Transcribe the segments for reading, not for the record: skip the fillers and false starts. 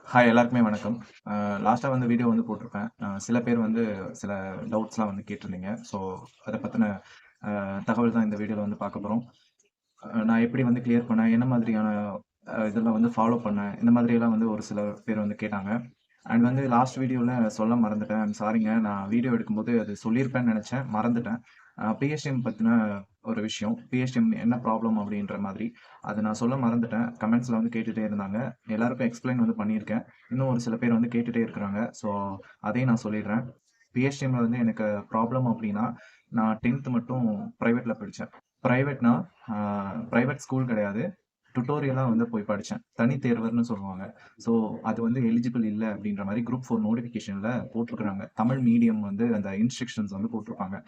Hi எல்லாருக்குமே வணக்கம். லாஸ்ட்டா வந்து வீடியோ வந்து போட்டிருப்பேன். சில பேர் வந்து சில டவுட்ஸ்லாம் வந்து கேட்டிருந்தீங்க. ஸோ, அத பத்தின தகவல் தான் இந்த வீடியோல வந்து பார்க்க போறோம். நான் எப்படி வந்து கிளியர் பண்ணேன்? என்ன மாதிரியான இதெல்லாம் வந்து ஃபாலோ பண்ணேன்? இந்த மாதிரியெல்லாம் வந்து ஒரு சில பேர் வந்து கேட்டாங்க. அண்ட் வந்து லாஸ்ட் வீடியோல சொல்ல மறந்துட்டேன். ஐம் சாரிங்க. நான் வீடியோ எடுக்கும்போது அது சொல்லியிருப்பேன்னு நெனச்சேன். மறந்துட்டேன். பிஎஸ்டிஎம் பத்தின ஒரு விஷயம். பிஎஸ்டிஎம் என்ன ப்ராப்ளம் அப்படின்ற மாதிரி. அது நான் சொல்ல மறந்துட்டேன். கமெண்ட்ஸ்ல வந்து கேட்டுட்டே இருந்தாங்க. எல்லாருக்கும் எக்ஸ்பிளைன் வந்து பண்ணியிருக்கேன். இன்னும் ஒரு சில பேர் வந்து கேட்டுட்டே இருக்கிறாங்க. ஸோ, அதையும் நான் சொல்லிடுறேன். பிஎஸ்டிஎம்ல வந்து எனக்கு ப்ராப்ளம் அப்டின்னா, நான் 10த் மட்டும் பிரைவேட்ல படிச்சேன். பிரைவேட்னா, அ பிரைவேட் ஸ்கூல் கிடையாது. டுட்டோரியலா வந்து போய் படிச்சேன். தனித் தேர்வர்ன்னு சொல்லுவாங்க. ஸோ, அது வந்து எலிஜிபிள் இல்ல அப்டின்ற மாரி குரூப் 4 நோட்டிஃபிகேஷன்ல போட்டிருக்காங்க. தமிழ் மீடியம் வந்து அந்த இன்ஸ்ட்ரக்ஷன்ஸ் வந்து போட்டிருப்பாங்க.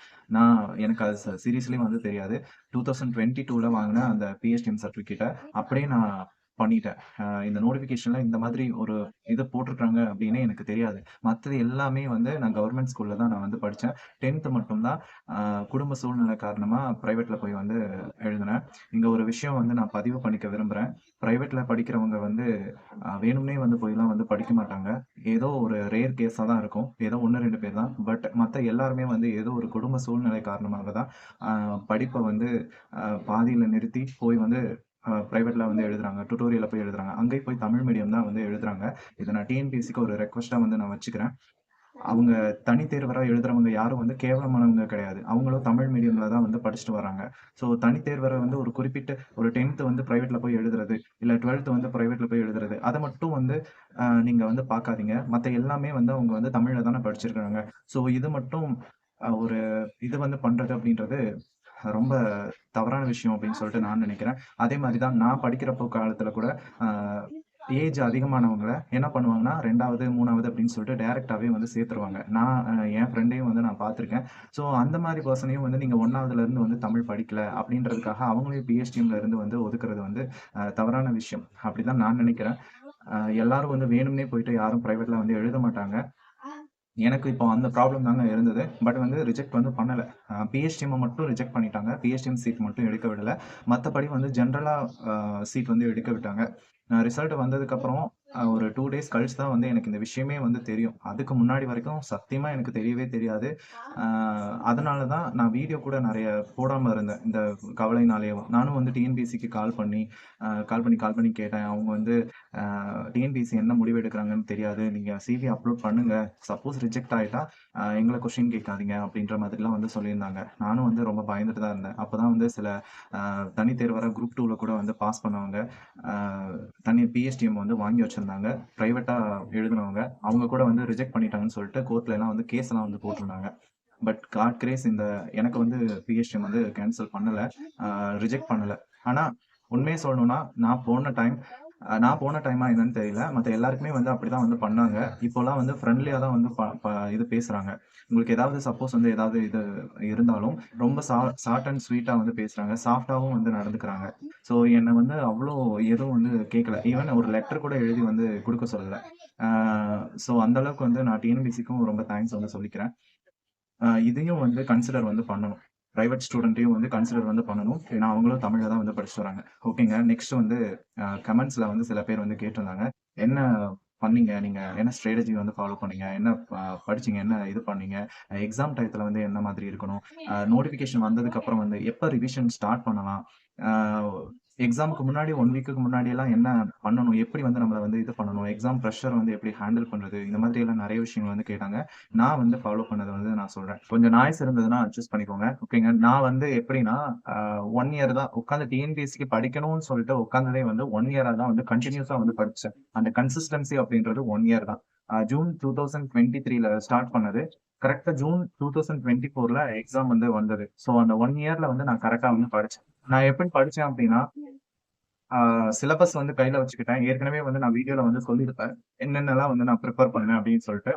எனக்கு அது சீரியஸ்லி வந்து தெரியாது. 2022ல வாங்குன அந்த பிஎஸ்டிஎம் சர்டிஃபிகேட்ட அப்படியே நான் பண்ணிட்டேன். இந்த நோட்டிஃபிகேஷன்ல இந்த மாதிரி ஒரு இது போட்டிருக்காங்க அப்டின்னே எனக்கு தெரியாது. மத்தது எல்லாமே வந்து நான் கவர்ன்மெண்ட் ஸ்கூல்ல தான் நான் வந்து படிச்சேன். 10த் மட்டும் தான் குடும்ப சூழ்நிலை காரணமா பிரைவேட்ல போய் வந்து எழுதினேன். இங்க ஒரு விஷயம் வந்து நான் பதிவு பண்ணிக்க விரும்புறேன். பிரைவேட்ல படிக்கிறவங்க வந்து வேணும்னே வந்து போய்லாம் வந்து படிக்க மாட்டாங்க. ஏதோ ஒரு ரேர் கேஸா தான் இருக்கும். ஏதோ 1, 2 பேர் தான். பட் மத்த எல்லாருமே வந்து ஏதோ ஒரு குடும்ப சூழ்நிலை காரணமாக தான் அ படிப்ப வந்து பாதியில நிறுத்தி போய் வந்து பிரைவேட்ல வந்து எழுதுறாங்க. டுட்டோரியல்ல போய் எழுதுறாங்க. அங்கேயும் போய் தமிழ் மீடியம் தான் வந்து எழுதுறாங்க. இத நான் டிஎன்பிஎஸ்சிக்கு ஒரு ரெக்வெஸ்ட்டா வந்து நான் வச்சுக்கிறேன். அவங்க தனித் தேர்வரா எழுதுறவங்க யாரும் வந்து கேவலமானவங்க கிடையாது. அவங்களும் தமிழ் மீடியம்ல தான் வந்து படிச்சுட்டு வராங்க. ஸோ தனித் தேர்வர வந்து ஒரு குறிப்பிட்ட ஒரு 10த் வந்து பிரைவேட்ல போய் எழுதுறது, இல்ல 12த் வந்து பிரைவேட்ல போய் எழுதுறது, அத மட்டும் வந்து நீங்க வந்து பார்க்காதீங்க. மத்த எல்லாமே வந்து அவங்க வந்து தமிழ்ல தானே படிச்சிருக்காங்க. ஸோ இது மட்டும் ஒரு இது வந்து பண்றது அப்படின்றது ரொம்ப தவறான விஷயம் அப்படின்னு சொல்லிட்டு நான் நினைக்கிறேன். அதே மாரி தான் நான் படிக்கிறப்போ காலத்துல கூட அ ஏஜ் அதிகமானவங்கள என்ன பண்ணுவாங்கன்னா, 2வது, 3வது அப்படின்னு சொல்லிட்டு டைரக்ட்டாவே வந்து சேர்த்துருவாங்க. நான் என் ஃப்ரெண்டையும் வந்து நான் பார்த்துருக்கேன். ஸோ அந்த மாரி பெர்சனையும் வந்து நீங்க 1வதுல இருந்து வந்து தமிழ் படிக்கல அப்படின்றதுக்காக அவங்களையும் பிஎஸ்டிஎம்ல இருந்து வந்து ஒதுக்குறது வந்து தவறான விஷயம். அப்படிதான் நான் நினைக்கிறேன். எல்லாரும் வந்து வேணும்னே போயிட்டு யாரும் பிரைவேட்ல வந்து எழுத மாட்டாங்க. எனக்கு இப்போ அந்த ப்ராப்ளம் தாங்க இருந்தது. பட் வந்து ரிஜெக்ட் வந்து பண்ணல. பிஹெச்டிஎம்ம மட்டும் ரிஜெக்ட் பண்ணிட்டாங்க. பிஹெச்டிஎம் சீட் மட்டும் எடுக்க விடல. மத்தபடி வந்து ஜெனரலா சீட் வந்து எடுக்க விட்டாங்க. ரிசல்ட் வந்ததுக்கப்புறம் ஒரு 2 டேஸ் கழிச்சு தான் வந்து எனக்கு இந்த விஷயமே வந்து தெரியும். அதுக்கு முன்னாடி வரைக்கும் சத்தியமா எனக்கு தெரியவே தெரியாது. அ அதனால தான் நான் வீடியோ கூட நெறைய போடாம இருந்தேன். இந்த கவலைனாலேயும். நானும் வந்து டிஎன்பிஎஸ்சிக்கு கால் பண்ணி கேட்டேன். அவங்க வந்து டிஎன்பிஎஸ்சி என்ன முடிவு எடுக்குறாங்கன்னு தெரியாது. நீங்க சிவி அப்லோட் பண்ணுங்க. சப்போஸ் ரிஜெக்ட் ஆயிட்டா, எங்கள கொஸ்டின் கேட்காதீங்க அப்படின்ற மாதிரிலாம் வந்து சொல்லியிருந்தாங்க. நானும் வந்து ரொம்ப பயந்துட்டு தான் இருந்தேன். அப்பதான் வந்து சில தனித் தேர்வரா குரூப் 2ல கூட வந்து பாஸ் பண்ணவங்க, அ தனி பிஎஸ்டிஎம் வந்து வாங்கி வச்சிருந்தாங்க. பிரைவேட்டா எழுதுனவங்க. அவங்க கூட வந்து ரிஜெக்ட் பண்ணிட்டாங்கன்னு சொல்லிட்டு கோர்ட்லலாம் வந்து கேஸ்லாம் வந்து போட்டிருந்தாங்க. பட் காட் கிரேஸ் எனக்கு வந்து பிஎஸ்டிஎம் வந்து கேன்சல் பண்ணல. ரிஜெக்ட் பண்ணல. ஆனா உண்மைய சொல்லணும்னா, நான் போன டைமா என்னன்னு தெரியல. மத்த எல்லாருக்குமே வந்து அப்படிதான் வந்து பண்ணாங்க. இப்போலாம் வந்து ஃப்ரெண்ட்லியா தான் வந்து ப ப இது பேசுறாங்க. உங்களுக்கு ஏதாவது சப்போஸ் வந்து ஏதாவது இது இருந்தாலும், ரொம்ப ஷார்ட் அண்ட் ஸ்வீட்டா வந்து பேசுறாங்க. சாஃப்ட்டாவும் வந்து நடந்துக்கிறாங்க. ஸோ என்ன வந்து அவ்ளோ எதுவும் வந்து கேட்கல. ஈவன் ஒரு லெட்டர் கூட எழுதி வந்து குடுக்க சொல்லல. ஆ ஸோ அந்த அளவுக்கு வந்து நான் டிஎன்பிசிக்கும் ரொம்ப தேங்க்ஸ் வந்து சொல்லிக்கிறேன். இதையும் வந்து கன்சிடர் வந்து பண்ணணும். பிரைவேட் ஸ்டூடண்ட்டையும் வந்து கன்சிடர் வந்து பண்ணணும். ஏன்னா, அவங்களும் தமிழ்ல தான் வந்து படிச்சுட்டு வராங்க. ஓகேங்க. நெக்ஸ்ட் வந்து கமெண்ட்ஸ்ல வந்து சில பேர் வந்து கேட்டிருந்தாங்க. என்ன பண்ணீங்க? நீங்க என்ன ஸ்ட்ராட்டஜி வந்து ஃபாலோ பண்ணீங்க? என்ன படிச்சீங்க? என்ன இது பண்ணீங்க? எக்ஸாம் டயத்துல வந்து என்ன மாதிரி இருக்கணும்? நோட்டிஃபிகேஷன் வந்ததுக்கு அப்புறம் வந்து எப்ப ரிவிஷன் ஸ்டார்ட் பண்ணலாம்? அ எக்ஸாம்க்கு முன்னாடி 1 வீக்குக்கு முன்னாடிலாம் என்ன பண்ணணும்? எப்படி வந்து நம்மள வந்து இது பண்ணணும்? எக்ஸாம் பிரஷர் வந்து எப்படி ஹேண்டில் பண்றது? இந்த மாதிரி எல்லாம் நெறைய விஷயங்கள் வந்து கேட்டாங்க. நான் வந்து ஃபாலோ பண்ணத வந்து நான் சொல்றேன். கொஞ்சம் நாய்ஸ் இருந்ததுன்னா அட்ஜஸ்ட் பண்ணிக்கோங்க. ஓகேங்க. நான் வந்து எப்படின்னா, 1 இயர் தான் உட்கார்ந்து டிஎன்பிஎஸ்சிக்கு படிக்கணும்னு சொல்லிட்டு உட்கார்ந்ததே வந்து 1 இயரா தான் வந்து கன்டினியூஸா வந்து படிச்சேன். அந்த கன்சிஸ்டன்சி அப்படின்றது 1 இயர் தான். ஜூன் 2023ல ஸ்டார்ட் பண்ணது. கரெக்ட்டா ஜூன் 2024ல எக்ஸாம் வந்து வந்தது. ஸோ அந்த 1 இயர்ல வந்து நான் கரெக்ட்டா வந்து படிச்சேன். நான் எப்படி படிச்சேன் அப்படின்னா, சிலபஸ் வந்து கையில வச்சுக்கிட்டேன். ஏற்கனவே வந்து நான் வீடியோல வந்து சொல்லியிருப்பேன். என்னென்னலாம் வந்து நான் பிரிப்பேர் பண்ணேன் அப்படின்னு சொல்லிட்டு.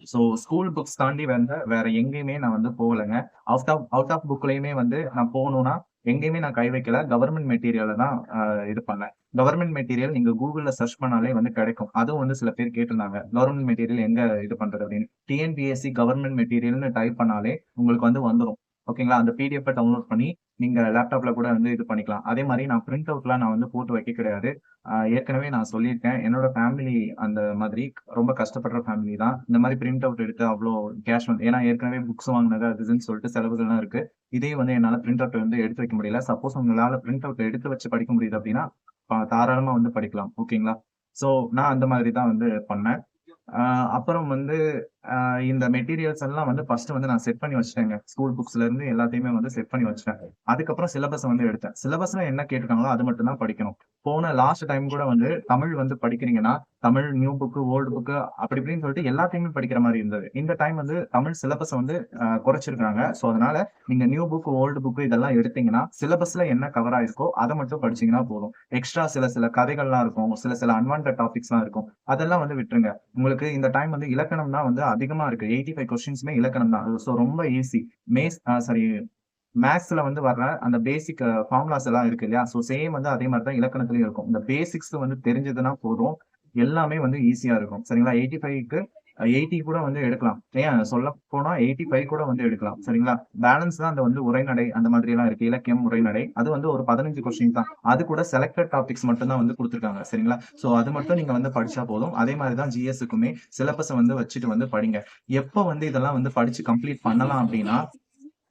ஸோ ஸ்கூல் புக்ஸ் தாண்டி வந்து வேற எங்கேயுமே நான் வந்து போகலங்க. அவுட் ஆஃப் புக்லயுமே வந்து நான் போணும்னா, எங்கேயுமே நான் கை வைக்கல. கவர்ன்மென்ட் மெட்டீரியல தான் இது பண்ணேன். கவர்ன்மென்ட் மெட்டீரியல் நீங்க Googleல சர்ச் பண்ணாலே வந்து கிடைக்கும். அதுவும் வந்து சில பேர் கேட்டிருந்தாங்க. கவர்ன்மென்ட் மெட்டீரியல் எங்க இது பண்றது அப்படின்னு. டிஎன்பிஎஸ்சி கவர்ன்மென்ட் மெட்டீரியல்னு டைப் பண்ணாலே உங்களுக்கு வந்து வந்துரும். ஓகேங்களா? அந்த பிடிஎஃப் டவுன்லோட் பண்ணி நீங்க லேப்டாப்ல கூட வந்து இது பண்ணிக்கலாம். அதே மாரி நான் பிரிண்ட் அவுட்லாம் நான் வந்து போட்டு வைக்க கிடையாது. ஏற்கனவே நான் சொல்லியிருக்கேன். என்னோட ஃபேமிலி அந்த மாதிரி ரொம்ப கஷ்டப்படுற ஃபேமிலி தான். இந்த மாரி பிரிண்ட் அவுட் எடுத்து அவ்ளோ கேஷ் வந்து ஏன்னா ஏற்கனவே புக்ஸ் வாங்குனது அது இதுன்னு சொல்லிட்டு செலவுகள்லாம் இருக்கு. இதே வந்து என்னால பிரிண்ட் அவுட் வந்து எடுத்து வைக்க முடியல. சப்போஸ் உங்களால பிரிண்ட் அவுட் எடுத்து வச்சு படிக்க முடியுது அப்டின்னா, தாராளமா வந்து படிக்கலாம். ஓகேங்களா? ஸோ நான் அந்த மாதிரி தான் வந்து பண்ணேன். அ அப்புறம் வந்து அ இந்த மெட்டீரியல்ஸ் எல்லாம் வந்து ஃபர்ஸ்ட் வந்து நான் செட் பண்ணி வச்சுட்டேங்க. ஸ்கூல் புக்ஸ்ல இருந்து எல்லாத்தையுமே வந்து செட் பண்ணி வச்சுட்டேன். அதுக்கப்புறம் சிலபஸ வந்து எடுத்தேன். சிலபஸ்ல என்ன கேட்டுருக்காங்களோ அது மட்டும் தான் படிக்கணும். போன லாஸ்ட் டைம் கூட வந்து தமிழ் வந்து படிக்கிறீங்கன்னா, Tamil new book, old book அப்படி இப்படின்னு சொல்லிட்டு எல்லாத்தையுமே படிக்கிற மாரி இருந்தது. இந்த டைம் வந்து தமிழ் சிலபஸ வந்து குறைச்சிருக்காங்க. ஸோ அதனால நீங்க நியூ புக், ஓல்ட் புக் இதெல்லாம் எடுத்தீங்கன்னா, சிலபஸ்ல என்ன கவர் ஆயிருக்கோ அத மட்டும் படிச்சீங்கன்னா போதும். எக்ஸ்ட்ரா சில சில கதைகள்லாம் இருக்கும். சில சில அன்வான்டட் டாபிக்ஸ்லாம் இருக்கும். அதெல்லாம் வந்து விட்டுருங்க. உங்களுக்கு இந்த டைம் வந்து இலக்கணம் தான் வந்து அதிகமா இருக்கு. 85 கொஸ்டின்ஸுமே இலக்கணம் தான். ஸோ ரொம்ப ஈஸி. மேத்ஸ் சாரி மேத்ஸ்ல வந்து வர்ற அந்த பேசிக் ஃபார்முலாஸ் எல்லாம் இருக்கு இல்லையா? ஸோ சேம் வந்து அதே மாரி தான் இலக்கணத்திலயும் இருக்கும். இந்த பேசிக்ஸ் வந்து தெரிஞ்சதுன்னா போதும். எல்லாமே வந்து ஈஸியா இருக்கும். சரிங்களா? 85க்கு 80 கூட வந்து எடுக்கலாம். ஏன் சொல்லப்போனா 85 கூட வந்து எடுக்கலாம். சரிங்களா? பேலன்ஸ் தான் அந்த வந்து உரைநடை அந்த மாதிரி எல்லாம் இருக்கு. இலக்கியம், உரைநடை. அது வந்து ஒரு 15 கொஸ்டின் தான். அது கூட செலக்டட் டாபிக்ஸ் மட்டும் தான் வந்து குடுத்துருக்காங்க. சரிங்களா? ஸோ அது மட்டும் நீங்க வந்து படிச்சா போதும். அதே மாரி தான் ஜிஎஸ்ஸுக்குமே சிலபஸ வந்து வச்சுட்டு வந்து படிங்க. எப்ப வந்து இதெல்லாம் வந்து படிச்சு கம்ப்ளீட் பண்ணலாம் அப்டின்னா,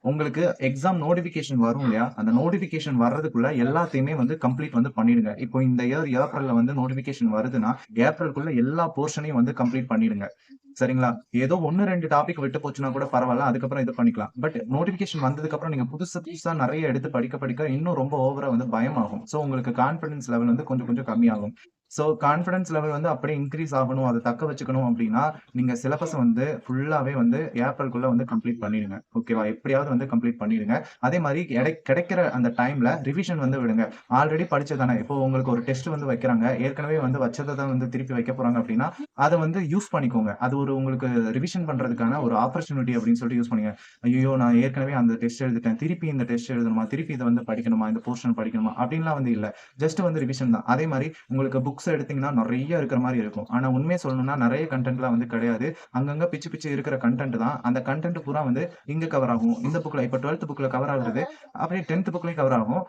உங்களுக்கு எக்ஸாம் நோட்டிஃபிகேஷன் வரும் இல்லையா? அந்த நோட்டிஃபிகேஷன் வர்றதுக்குள்ள எல்லாத்தையுமே வந்து கம்ப்ளீட் வந்து பண்ணிடுங்க. இப்போ இந்த இயர் ஏப்ரல்ல வந்து நோட்டிஃபிகேஷன் வருதுன்னா, ஏப்ரல்குள்ள எல்லா போர்ஷனையும் வந்து கம்ப்ளீட் பண்ணிடுங்க. சரிங்களா? ஏதோ 1, 2 டாபிக் விட்டு போச்சுன்னா கூட பரவால்ல. அதுக்கப்புறம் இது பண்ணிக்கலாம். பட் நோட்டிஃபிகேஷன் வந்ததுக்கப்புறம் நீங்க புதுசு புதுசா நெறைய எடுத்து படிக்க படிக்க இன்னும் ரொம்ப ஓவரா வந்து பயமாகும். ஸோ உங்களுக்கு கான்ஃபிடன்ஸ் லெவல் வந்து கொஞ்சம் கொஞ்சம் கம்மியாகும். ஸோ கான்ஃபிடன்ஸ் லெவல் வந்து அப்படியே இன்கிரீஸ் ஆகணும். அத தக்க வச்சுக்கணும் அப்டின்னா, நீங்க சிலபஸ வந்து ஃபுல்லாவே வந்து ஏப்ரல்குள்ள வந்து கம்ப்ளீட் பண்ணிடுங்க. ஓகேவா? எப்படியாவது வந்து கம்ப்ளீட் பண்ணிடுங்க. அதே மாரி கிடைக்கிற அந்த டைம்ல ரிவிஷன் வந்து விடுங்க. ஆல்ரெடி படிச்சது தானே. இப்போ உங்களுக்கு ஒரு டெஸ்ட் வந்து வைக்கிறாங்க. ஏற்கனவே வந்து வச்சத தான் வந்து திருப்பி வைக்க போறாங்க அப்டின்னா, அத வந்து யூஸ் பண்ணிக்கோங்க. அது ஒரு உங்களுக்கு ரிவிஷன் பண்றதுக்கான ஒரு ஆப்பர்ச்சுனிட்டி அப்படின்னு சொல்லிட்டு யூஸ் பண்ணுங்க. ஐய்யயோ! நான் ஏற்கனவே அந்த டெஸ்ட் எழுதிட்டேன். திருப்பி இந்த டெஸ்ட் எழுதணுமா? திருப்பி இத வந்து படிக்கணுமா? இந்த போர்ஷன் படிக்கணுமா? அப்படின்லாம் வந்து இல்ல. ஜஸ்ட் வந்து ரிவிஷன் தான். அதே மாரி உங்களுக்கு புக்ஸ் எடுத்தீங்கன்னா நெறைய இருக்கிற மாரி இருக்கும். ஆனா உண்மைய சொல்லணும்னா நெறைய கன்டென்ட்லாம் வந்து கிடையாது. அங்கங்க பிச்சு பிச்சு இருக்கிற கன்டென்ட் தான். அந்த கன்டென்ட் பூரா வந்து இங்க கவர் ஆகும். இந்த புக்ல இப்ப 12த் புக்ல கவர் ஆகுறது, அப்படியே 10த் புக்லயும் கவர் ஆகும்.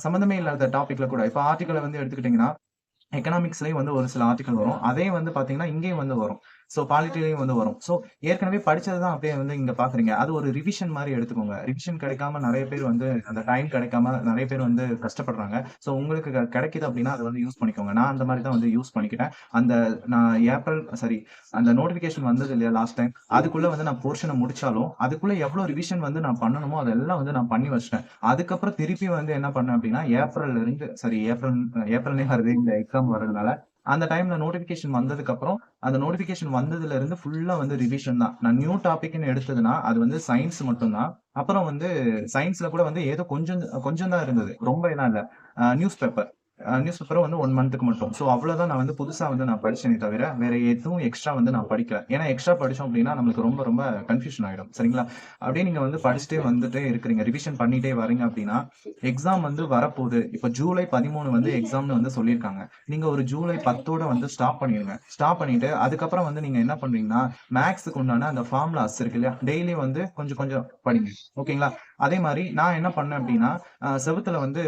சம்மந்தமே இல்லாத டாபிக்ல கூட இப்ப ஆர்டிகிள வந்து எடுத்துக்கிட்டீங்கன்னா எக்கனாமிக்ஸ்லயும் வந்து ஒரு சில ஆர்டிகிள் வரும். அதே வந்து பார்த்தீங்கன்னா, இங்கேயும் வந்து வரும். ஸோ பாலிட்டிலயும் வந்து வரும். ஸோ ஏற்கனவே படிச்சது தான் அப்படியே வந்து இங்க பார்க்குறீங்க. அது ஒரு ரிவிஷன் மாரி எடுத்துக்கோங்க. ரிவிஷன் கிடைக்காம நெறைய பேர் வந்து அந்த டைம் கிடைக்காம நெறைய பேர் வந்து கஷ்டப்படுறாங்க. ஸோ உங்களுக்கு கிடைக்குது அப்படின்னா, அத வந்து யூஸ் பண்ணிக்கோங்க. நான் அந்த மாரி தான் வந்து யூஸ் பண்ணிக்கிட்டேன். அந்த நான் ஏப்ரல் சாரி அந்த நோட்டிஃபிகேஷன் வந்தது இல்லையா லாஸ்ட் டைம், அதுக்குள்ள வந்து நான் போர்ஷன முடிச்சாலும், அதுக்குள்ள எவ்வளோ ரிவிஷன் வந்து நான் பண்ணணுமோ, அதெல்லாம் வந்து நான் பண்ணி வச்சுட்டேன். அதுக்கப்புறம் திருப்பி வந்து என்ன பண்ணேன் அப்படின்னா, ஏப்ரல்ல இருந்து சாரி ஏப்ரல்னே வருது இந்த எக்ஸாம் வர்றதுனால. அந்த டைம்ல நோட்டிஃபிகேஷன் வந்ததுக்கப்புறம், அந்த நோட்டிஃபிகேஷன் வந்ததுல இருந்து ஃபுல்லா வந்து ரிவிஷன் தான். நான் நியூ டாபிக்ன்னு எடுத்ததுன்னா, அது வந்து சயன்ஸ் மட்டும் தான். அப்புறம் வந்து சயன்ஸ்ல கூட வந்து ஏதோ கொஞ்சம் கொஞ்சம் தான் இருந்தது. ரொம்ப எல்லாம் இல்ல. News paper. நியூஸ் பேப்பரும் வந்து 1 மந்த்துக்கு மட்டும். ஸோ அவ்வளோதான் நான் வந்து புதுசா வந்து நான் படிச்சேனே தவிர, வேற எதுவும் எக்ஸ்ட்ரா வந்து நான் படிக்கல. ஏன்னா எக்ஸ்ட்ரா படிச்சோம் அப்டின்னா, நம்மளுக்கு ரொம்ப ரொம்ப கன்ஃப்யூஷன் ஆயிடும். சரிங்களா? அப்படியே நீங்க வந்து படிச்சுட்டே வந்துட்டே இருக்கிறீங்க. ரிவிஷன் பண்ணிட்டே வரீங்க அப்டின்னா, எக்ஸாம் வந்து வரப்போது. இப்ப ஜூலை 13 வந்து எக்ஸாம்னு வந்து சொல்லியிருக்காங்க. நீங்க ஒரு ஜூலை 10ஓட வந்து ஸ்டாப் பண்ணிருங்க. ஸ்டாப் பண்ணிட்டு, அதுக்கப்புறம் வந்து நீங்க என்ன பண்றீங்கன்னா, மேத்ஸ்க்கு உண்டான அந்த ஃபார்முலாஸ் இருக்கு இல்லையா? டெய்லி வந்து கொஞ்சம் கொஞ்சம் படிங்க. ஓகேங்களா? அதே மாரி நான் என்ன பண்ணேன் அப்டின்னா, செவுத்துல வந்து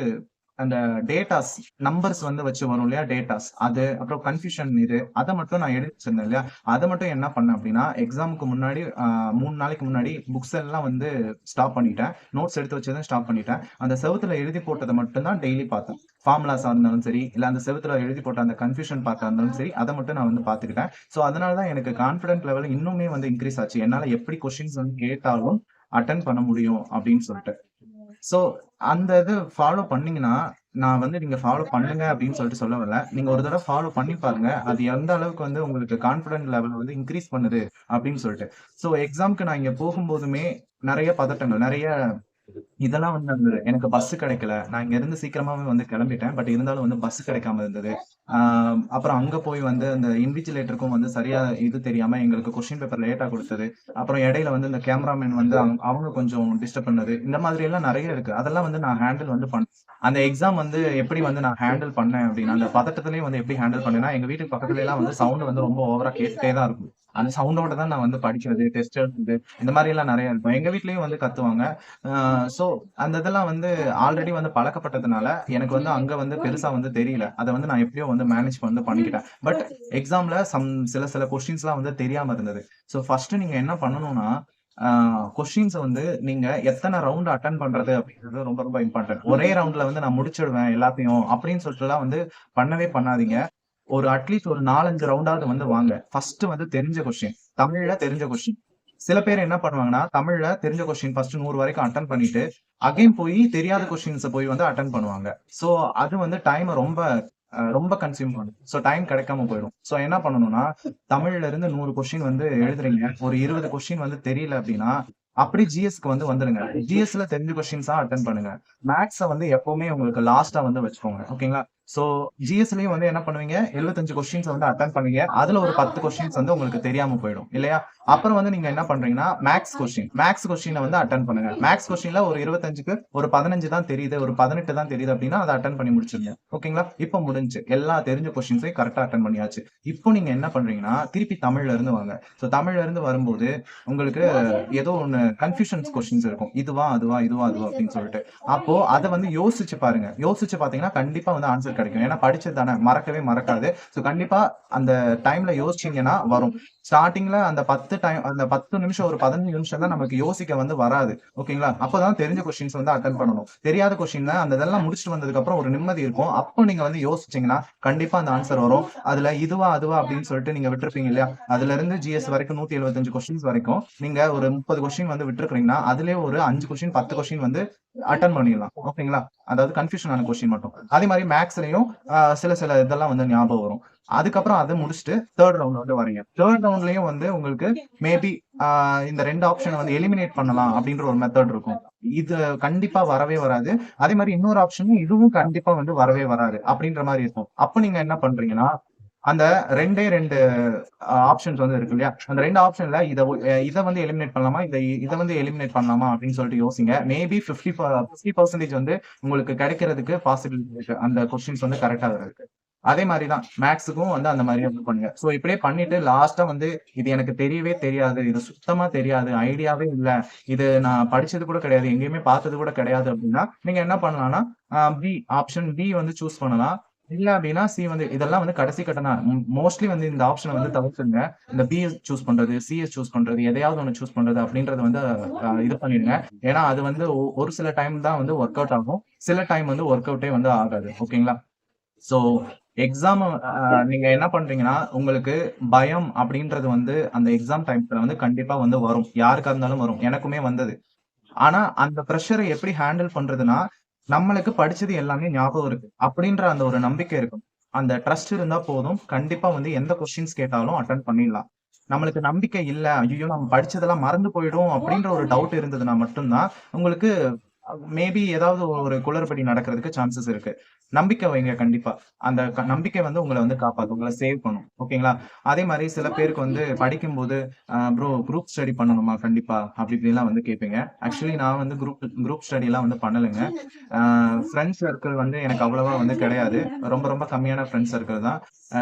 அந்த டேட்டாஸ் நம்பர்ஸ் வந்து வச்சு வரும் இல்லையா? டேட்டாஸ். அது அப்புறம் கன்ஃப்யூஷன் இது. அத மட்டும் நான் எடுத்து வச்சிருந்தேன் இல்லையா? அத மட்டும் என்ன பண்ணேன் அப்டின்னா, எக்ஸாம்க்கு முன்னாடி 3 நாளைக்கு முன்னாடி புக்ஸ் எல்லாம் வந்து ஸ்டாப் பண்ணிட்டேன். நோட்ஸ் எடுத்து வச்சதும் ஸ்டாப் பண்ணிட்டேன். அந்த செவுத்துல எழுதி போட்டத மட்டும் தான் டெய்லி பார்த்தேன். ஃபார்முலாஸா இருந்தாலும் சரி, இல்ல அந்த செவுத்துல எழுதி போட்ட அந்த கன்ஃப்யூஷன் பார்ட்டா இருந்தாலும் சரி, அத மட்டும் நான் வந்து பார்த்துக்கிட்டேன். ஸோ அதனால தான் எனக்கு கான்ஃபிடன்ட் லெவல் இன்னுமே வந்து இன்கிரீஸ் ஆச்சு. என்னால எப்படி கொஸ்டின்ஸ் வந்து கேட்டாலும் அட்டெண்ட் பண்ண முடியும் அப்டின்னு சொல்லிட்டு. சோ, அந்த இது ஃபாலோ பண்ணீங்கன்னா, நான் வந்து நீங்க ஃபாலோ பண்ணுங்க அப்படின்னு சொல்லிட்டு சொல்ல வரல. நீங்க ஒரு தடவ ஃபாலோ பண்ணி பாருங்க. அது எந்த அளவுக்கு வந்து உங்களுக்கு கான்ஃபிடன்ட் லெவல் வந்து இன்கிரீஸ் பண்ணுது அப்படின்னு சொல்லிட்டு. சோ, எக்ஸாம்க்கு நான் இங்க போகும்போதுமே நெறைய பதட்டங்கள், நெறைய இதெல்லாம் வந்து நடந்தது. எனக்கு பஸ் கிடைக்கல. நான் இங்க இருந்து சீக்கிரமாவே வந்து கிளம்பிட்டேன். பட் இருந்தாலும் வந்து பஸ் கிடைக்காம இருந்தது. ஆ அப்புறம் அங்க போய் வந்து அந்த இன்விஜிலேட்டருக்கும் வந்து சரியா இது தெரியாம எங்களுக்கு கொஸ்டின் பேப்பர் லேட்டா குடுத்தது. அப்புறம் இடையில வந்து இந்த கேமராமேன் வந்து அவங்க கொஞ்சம் டிஸ்டர்ப் பண்ணது. இந்த மாதிரி எல்லாம் நெறைய இருக்கு. அதெல்லாம் வந்து நான் ஹேண்டில் வந்து அந்த எக்ஸாம் வந்து எப்படி வந்து நான் ஹேண்டில் பண்ணேன் அப்டின்னா, அந்த பதட்டத்திலயும் வந்து எப்படி ஹேண்டில் பண்ணேன்னா, எங்க வீட்டுக்கு பக்கத்துல எல்லாம் வந்து சவுண்ட் வந்து ரொம்ப ஓவரா கேட்டுட்டே தான் இருக்கும். அந்த சவுண்டோட தான் நான் வந்து படிக்கிறது, டெஸ்ட் எழுதுறது இந்த மாதிரி எல்லாம் நிறைய இருக்கும். எங்க வீட்லயும் வந்து கத்துவாங்க. சோ அந்த இதெல்லாம் வந்து ஆல்ரெடி வந்து பழக்கப்பட்டதுனால எனக்கு வந்து அங்க வந்து பெருசா வந்து தெரியல. அத வந்து நான் எப்படியோ வந்து மேனேஜ் வந்து பண்ணிக்கிட்டேன். பட் எக்ஸாம்ல சில சில கொஸ்டின்ஸ்லாம் வந்து தெரியாம இருந்தது. ஸோ ஃபர்ஸ்ட் நீங்க என்ன பண்ணணும்னா, கொஸ்டின்ஸ வந்து நீங்க எத்தன ரவுண்ட் அட்டெண்ட் பண்றது அப்படிங்கிறது ரொம்ப ரொம்ப இம்பார்ட்டன்ட். ஒரே ரவுண்ட்ல வந்து நான் முடிச்சிடுவேன் எல்லாத்தையும் அப்படின்னு சொல்லிட்டுலாம் வந்து பண்ணவே பண்ணாதீங்க. ஒரு அட்லீஸ்ட் ஒரு 4, 5 ரவுண்டாவது வந்து வாங்க. ஃபர்ஸ்ட் வந்து தெரிஞ்ச கொஸ்டின். தமிழ்ல தெரிஞ்ச கொஸ்டின். சில பேர் என்ன பண்ணுவாங்கன்னா, தமிழ்ல தெரிஞ்ச கொஸ்டின் ஃபர்ஸ்ட் 100 வரைக்கும் அட்டெண்ட் பண்ணிட்டு, அகைன் போய் தெரியாத கொஸ்டின்ஸ போய் வந்து அட்டெண்ட் பண்ணுவாங்க. சோ அது வந்து டைம ரொம்ப ரொம்ப கன்சியூம் பண்ணும். சோ டைம் கிடைக்காம போயிடும். சோ என்ன பண்ணணும்னா, தமிழ்ல இருந்து 100 கொஸ்டின் வந்து எழுதுறீங்க. ஒரு 20 கொஸ்டின் வந்து தெரியல அப்படின்னா, அப்படியே ஜிஎஸ்க்கு வந்து வந்துருங்க. ஜிஎஸ்ல தெரிஞ்ச கொஸ்டின்ஸா அட்டெண்ட் பண்ணுங்க. மேத்ஸ வந்து எப்பவுமே உங்களுக்கு லாஸ்ட்டா வந்து வச்சுக்கோங்க. ஓகேங்களா? சோ ஜிஎஸ்லயும் வந்து என்ன பண்ணுவீங்க, 75 கொஸ்டின்ஸ் வந்து அட்டெண்ட் பண்ணுவீங்க. அதுல ஒரு 10 கொஸ்டின்ஸ் வந்து உங்களுக்கு தெரியாம போயிடும். இல்லையா? அப்புறம் வந்து நீங்க என்ன பண்றீங்கன்னா, மேத்ஸ் கொஸ்டின வந்து அட்டெண்ட் பண்ணுங்க. மேத்ஸ் கொஸ்டின்ல ஒரு 25க்கு ஒரு 15 தான் தெரியுது, ஒரு 18 தான் தெரியுது அப்படின்னா, அத அட்டெண்ட் பண்ணி முடிச்சிருங்க. ஓகேங்களா? இப்ப முடிஞ்சுச்சு. எல்லா தெரிஞ்ச கொஸ்டின்ஸையும் கரெக்ட்டா அட்டெண்ட் பண்ணியாச்சு. இப்போ நீங்க என்ன பண்றீங்கன்னா, திருப்பி தமிழ்ல இருந்து வாங்க. சோ தமிழ்ல இருந்து வரும்போது, உங்களுக்கு ஏதோ ஒண்ணு கன்ஃப்யூஷன்ஸ் கொஸ்டின்ஸ் இருக்கும். இதுவா? அதுவா? இதுவா? அதுவா? அப்படின்னு சொல்லிட்டு. அப்போ அத வந்து யோசிச்சு பாருங்க. யோசிச்சு பார்த்தீங்கன்னா, கண்டிப்பா வந்து ஆன்சர் கிடைக்கும். ஏன்னா படிச்சது தானே, மறக்கவே மறக்காது. சோ கண்டிப்பா அந்த டைம்ல யோசிச்சீங்கன்னா வரும். ஸ்டார்ட்டிங்ல அந்த 10 நிமிஷம், ஒரு 15 நிமிஷம் தான் நமக்கு யோசிக்க வந்து வராது. ஓகேங்களா? அப்பதான் தெரிஞ்ச கொஸ்டின்ஸ் வந்து அட்டெண்ட் பண்ணணும். தெரியாத கொஸ்டின் அந்த இதெல்லாம் முடிச்சுட்டு வந்ததுக்கு அப்புறம் ஒரு நிம்மதி இருக்கும். அப்போ நீங்க வந்து யோசிச்சீங்கன்னா, கண்டிப்பா அந்த ஆன்சர் வரும். அதுல இதுவா? அதுவா? அப்படின்னு சொல்லிட்டு நீங்க விட்டுருப்பீங்க இல்லையா? அதுல இருந்து ஜிஎஸ் வரைக்கும் 175 கொஸ்டின்ஸ் வரைக்கும் நீங்க ஒரு 30 கொஸ்டின் வந்து விட்டுருக்கீங்கன்னா, அதுலயே ஒரு 5 கொஸ்டின், 10 கொஸ்டின் வந்து அட்டெண்ட் பண்ணிடலாம். ஓகேங்களா? அதாவது கன்ஃப்யூஷன் ஆன கொஸ்டின் மட்டும். அதே மாதிரி மேத்ஸ்லயும் சில சில இதெல்லாம் வந்து ஞாபகம் வரும். அதுக்கப்புறம் அத முடிச்சுட்டு 3 ரவுண்ட் வந்து வரீங்க. 3 ரவுண்ட்லயும் வந்து உங்களுக்கு மேபி இந்த 2 ஆப்ஷன வந்து எலிமினேட் பண்ணலாம் அப்படின்ற ஒரு மெத்தட் இருக்கும். இது கண்டிப்பா வரவே வராது. அதே மாரி இன்னொரு ஆப்ஷனும் இதுவும் கண்டிப்பா வந்து வரவே வராது. அப்படின்ற மாரி இருக்கும். அப்ப நீங்க என்ன பண்றீங்கன்னா, அந்த 2 ஆப்ஷன்ஸ் வந்து இருக்கு இல்லையா? அந்த 2 ஆப்ஷன்ல இத வந்து எலிமினேட் பண்ணலாமா? இத வந்து எலிமினேட் பண்ணலாமா? அப்படின்னு சொல்லிட்டு யோசிங்க. மேபி 50% வந்து உங்களுக்கு கிடைக்கிறதுக்கு பாசிபிலிட்டி இருக்கு. அந்த கொஸ்டின்ஸ் வந்து கரெக்ட்டா வரதுக்கு. அதே மாரி தான் மேத்ஸ்க்கும் வந்து அந்த மாரி வந்து பண்ணுங்க. சோ இப்படியே பண்ணிட்டு லாஸ்ட்டா வந்து இது எனக்கு தெரியவே தெரியாது. இது சுத்தமா தெரியாது. ஐடியாவே இல்ல. இது நான் படிச்சது கூட கிடையாது. எங்கேயுமே பார்த்தது கூட கிடையாது அப்படின்னா, நீங்க என்ன பண்ணலாம்னா, ஆப்ஷன் பி வந்து சூஸ் பண்ணலாம். இல்ல அப்டின்னா, வந்து இதெல்லாம் வந்து கடைசி கட்டம் தான். மோஸ்ட்லி வந்து இந்த ஆப்ஷன வந்து தவிர்த்துருங்க. இந்த சூஸ் பண்றது, சூஸ் பண்றது, எதையாவது ஒண்ணு சூஸ் பண்றது அப்படின்றது வந்து இது பண்ணிடுங்க. ஏன்னா, அது வந்து ஒரு சில டைம் தான் வந்து வொர்க் அவுட் ஆகும். சில டைம் வந்து வொர்க் அவுட்டே வந்து ஆகாது. ஓகேங்களா? ஸோ எக்ஸாம நீங்க என்ன பண்றீங்கன்னா, உங்களுக்கு பயம் அப்படின்றது வந்து அந்த எக்ஸாம் டைம்ல வந்து கண்டிப்பா வந்து வரும். யாருக்கா இருந்தாலும் வரும். எனக்குமே வந்தது. ஆனா, அந்த பிரஷர எப்படி ஹேண்டில் பண்றதுன்னா, நம்மளுக்கு படிச்சது எல்லாமே ஞாபகம் இருக்கு. அப்படின்ற அந்த ஒரு நம்பிக்கை இருக்கும். அந்த ட்ரஸ்ட் இருந்தா போதும். கண்டிப்பா வந்து எந்த கொஸ்டின்ஸ் கேட்டாலும் அட்டெண்ட் பண்ணிடலாம். நம்மளுக்கு நம்பிக்கை இல்ல. ஐய்யயோ! நம்ம படிச்சதெல்லாம் மறந்து போயிடும் அப்படின்ற ஒரு டவுட் இருந்ததுன்னா மட்டும் தான், உங்களுக்கு மேபி ஏதாவது ஒரு குளறுபடி நடக்கிறதுக்கு சான்சஸ் இருக்கு. நம்பிக்கை வைங்க கண்டிப்பா. அந்த நம்பிக்கை வந்து உங்கள வந்து காப்பாத்தும். உங்கள சேவ் பண்ணும். ஓகேங்களா? அதே மாரி சில பேருக்கு வந்து படிக்கும்போது, ப்ரோ குரூப் ஸ்டடி பண்ணணுமா கண்டிப்பா? அப்படி இப்படின்லாம் வந்து கேட்பீங்க. ஆக்சுவலி நான் வந்து குரூப் ஸ்டடிலாம் வந்து பண்ணலங்க. அ ஃப்ரெண்ட்ஸ் சர்க்கிள் வந்து எனக்கு அவ்வளவா வந்து கிடையாது. ரொம்ப ரொம்ப கம்மியான ஃப்ரெண்ட்ஸ் சர்க்கிள் தான்.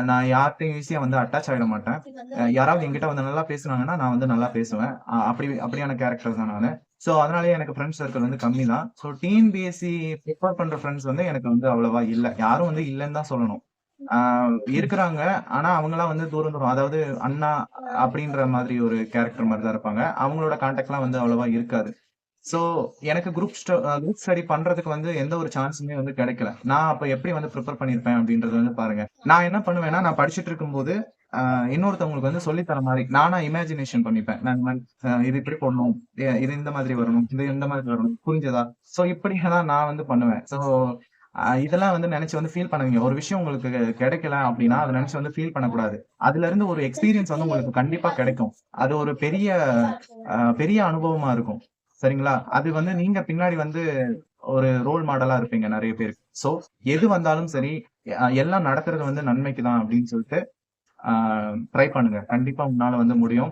நான் யார்ட்டயும் ஈஸியா வந்து அட்டாச் ஆயிட மாட்டேன். யாராவது என்கிட்ட வந்து நல்லா பேசுனாங்கன்னா, நான் வந்து நல்லா பேசுவேன். அப்படியான கேரக்டர் தான் நானு. சோ, அதனாலயே எனக்கு ஃப்ரெண்ட்ஸ் சர்க்கிள் வந்து கம்மி தான். சோ, டிஎன்பிஎஸ்சி ப்ரிப்பேர் பண்ற ஃப்ரெண்ட்ஸ் வந்து எனக்கு வந்து அவ்வளவா இல்ல. யாரும் வந்து இல்லன்னு தான் சொல்லணும். ஆ இருக்குறாங்க. ஆனா, அவங்கலாம் வந்து தூரம் தூரம். அதாவது அண்ணா அப்படின்ற மாதிரி ஒரு கேரக்டர் மாரி தான் இருப்பாங்க. அவங்களோட கான்டாக்ட்லாம் வந்து அவ்வளவா இருக்காது. சோ, எனக்கு குரூப் ஸ்டடி பண்றதுக்கு வந்து எந்த ஒரு சான்ஸுமே வந்து கிடைக்கல. நான் அப்ப எப்படி வந்து ப்ரிப்பேர் பண்ணியிருப்பேன் அப்படின்றது வந்து பாருங்க. நான் என்ன பண்ணுவேன்னா, நான் படிச்சுட்டு இருக்கும்போது, அ இன்னொருத்தவங்களுக்கு வந்து சொல்லி தர மாரி, நானா இமேஜினேஷன் பண்ணிப்பேன். நான் இந்த மாரி இது இப்படி போடணும். இது இந்த மாதிரி வரணும். இது இந்த மாதிரி வரணும். புரிஞ்சதா? சோ, இப்படியெல்லாம் நான் வந்து பண்ணுவேன். சோ, இதெல்லாம் வந்து நெனச்சு வந்து ஃபீல் பண்ணாதீங்க. ஒரு விஷயம் உங்களுக்கு கிடைக்கல அப்படின்னா, அத நெனச்சு வந்து ஃபீல் பண்ணக்கூடாது. அதுலருந்து ஒரு எக்ஸ்பீரியன்ஸ் வந்து உங்களுக்கு கண்டிப்பா கிடைக்கும். அது ஒரு பெரிய அனுபவமா இருக்கும். சரிங்களா? அது வந்து நீங்க பின்னாடி வந்து ஒரு ரோல் மாடலா இருப்பீங்க நெறைய பேருக்கு. சோ, எது வந்தாலும் சரி, எல்லாம் நடக்கிறது வந்து நன்மைக்கு தான் அப்படின்னு சொல்லிட்டு ஆ ட்ரை பண்ணுங்க. கண்டிப்பா உங்களால வந்து முடியும்.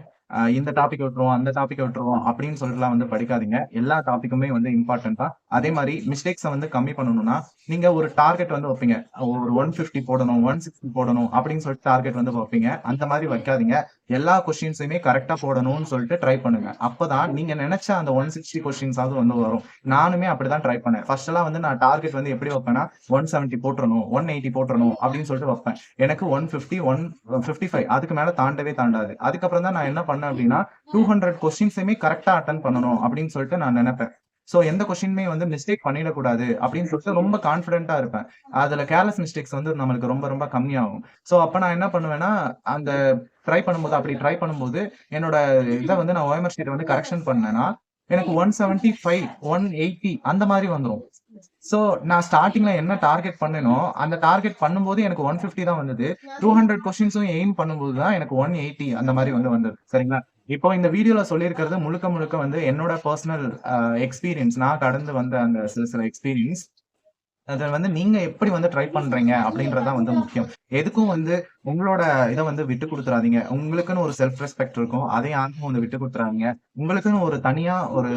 இந்த டாபிக்க விட்டுருவோம், அந்த டாபிக்க விட்டுருவோம் அப்படின்னு சொல்லிட்டுலாம் வந்து படிக்காதீங்க. எல்லா டாபிக்குமே வந்து இம்பார்ட்டன்ட் தான். அதே மாதிரி மிஸ்டேக்ஸை வந்து கம்மி பண்ணணும்னா நீங்க ஒரு டார்கெட் வந்து வைப்பீங்க. ஒரு 150 போடணும், 160 போடணும் அப்படின்னு சொல்லிட்டு டார்கெட் வந்து வைப்பீங்க. அந்த மாதிரி வைக்காதீங்க. எல்லா கொஸ்டின்ஸுமே கரெக்டா போடணும்னு சொல்லிட்டு ட்ரை பண்ணுங்க. அப்பதான் நீங்க நினைச்ச அந்த 160 கொஸ்டின்ஸாவது வந்து வரும். நானுமே அப்படிதான் ட்ரை பண்ணேன். ஃபர்ஸ்ட் எல்லாம் வந்து நான் டார்கெட் வந்து எப்படி வைப்பேன்னா 170 போட்டுறணும், 180 போட்டுறணும் அப்படின்னு சொல்லிட்டு வைப்பேன். எனக்கு 150, 155 அதுக்கு மேல தாண்டவே தாண்டாது. அதுக்கப்புறம் தான் நான் என்ன பண்ணேன் அப்படின்னா 200 கொஸ்டின்ஸுமே கரெக்டா அட்டன் பண்ணணும் அப்படின்னு சொல்லிட்டு நான் நினைப்பேன். சோ எந்த கொஸ்டினுமே வந்து மிஸ்டேக் பண்ணிடக்கூடாது அப்படின்னு சொல்லிட்டு ரொம்ப கான்பிடென்ட்டா இருப்பேன். அதுல கேர்லெஸ் மிஸ்டேக்ஸ் வந்து நம்மளுக்கு ரொம்ப ரொம்ப கம்மியாகும். சோ அப்ப நான் என்ன பண்ணுவேன்னா, அந்த ட்ரை பண்ணும்போது என்னோட இத வந்து நான் ஓஎம்ஆர் ஷீட்ட வந்து கரெக்ஷன் பண்ணேன்னா, எனக்கு 175, 180 அந்த மாரி வந்துரும். சோ நான் ஸ்டார்ட்டிங்ல என்ன டார்கெட் பண்ணேனோ, அந்த டார்கெட் பண்ணும்போது எனக்கு 150 தான் வந்தது. 200 கொஸ்டின்ஸும் எய்ம் பண்ணும்போது தான் எனக்கு 180 அந்த மாரி வந்து வந்தது. சரிங்களா? இப்போ இந்த வீடியோல சொல்லியிருக்கிறது முழுக்க முழுக்க வந்து என்னோட பெர்சனல் எக்ஸ்பீரியன்ஸ். நான் கடந்து வந்த அந்த சில சில எக்ஸ்பீரியன்ஸ். அத வந்து நீங்க எப்படி வந்து ட்ரை பண்றீங்க அப்படின்றது தான் வந்து முக்கியம். எதுக்கும் வந்து உங்களோட இத வந்து விட்டு குடுத்துறாதீங்க. உங்களுக்குன்னு ஒரு செல்ஃப் ரெஸ்பெக்ட் இருக்கும். அதை யாருக்கும் வந்து விட்டு குடுத்துறாதீங்க. உங்களுக்குன்னு ஒரு தனியா ஒரு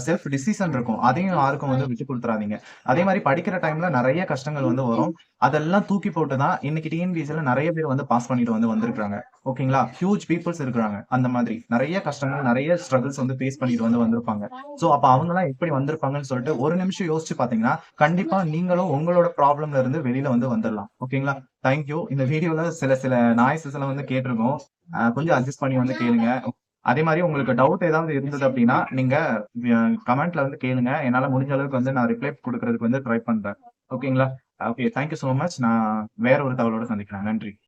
செல்ஃப் டிசிஷன் இருக்கும். அதையும் யாருக்கும் வந்து விட்டு குடுத்துறாதீங்க. அதே மாரி படிக்கிற டைம்ல நெறைய கஷ்டங்கள் வந்து வரும். அதெல்லாம் தூக்கி போட்டு தான் இன்னைக்கு டிஎன்பிஎஸ்சில நெறைய பேர் வந்து பாஸ் பண்ணிட்டு வந்து வந்திருக்காங்க. ஓகேங்களா? ஹியூஜ் பீப்பிள்ஸ் இருக்கிறாங்க. அந்த மாதிரி நெறைய கஷ்டங்கள், நெறைய ஸ்ட்ரகிள்ஸ் வந்து ஃபேஸ் பண்ணிட்டு வந்து வந்திருப்பாங்க. சோ அப்ப அவங்கலாம் எப்படி வந்திருப்பாங்கன்னு சொல்லிட்டு ஒரு நிமிஷம் யோசிச்சு பார்த்தீங்கன்னா, கண்டிப்பா நீங்களும் உங்களோட ப்ராப்ளம்ல இருந்து வெளியில வந்து வந்துரலாம். ஓகேங்களா? Thank you. இந்த வீடியோல சில சில நாய்ஸஸ் எல்லாம் வந்து கேட்டிருக்கோம். கொஞ்சம் அட்ஜஸ்ட் பண்ணி வந்து கேளுங்க. அதே மாரி உங்களுக்கு டவுட் ஏதாவது இருந்தது அப்டின்னா, நீங்க கமெண்ட்ல வந்து கேளுங்க. என்னால முடிஞ்ச அளவுக்கு வந்து நான் ரிப்ளை குடுக்குறதுக்கு வந்து ட்ரை பண்றேன். ஓகேங்களா? Okay. Thank you so much. நான் வேற ஒரு தகவலோட சந்திக்கிறேன். நன்றி.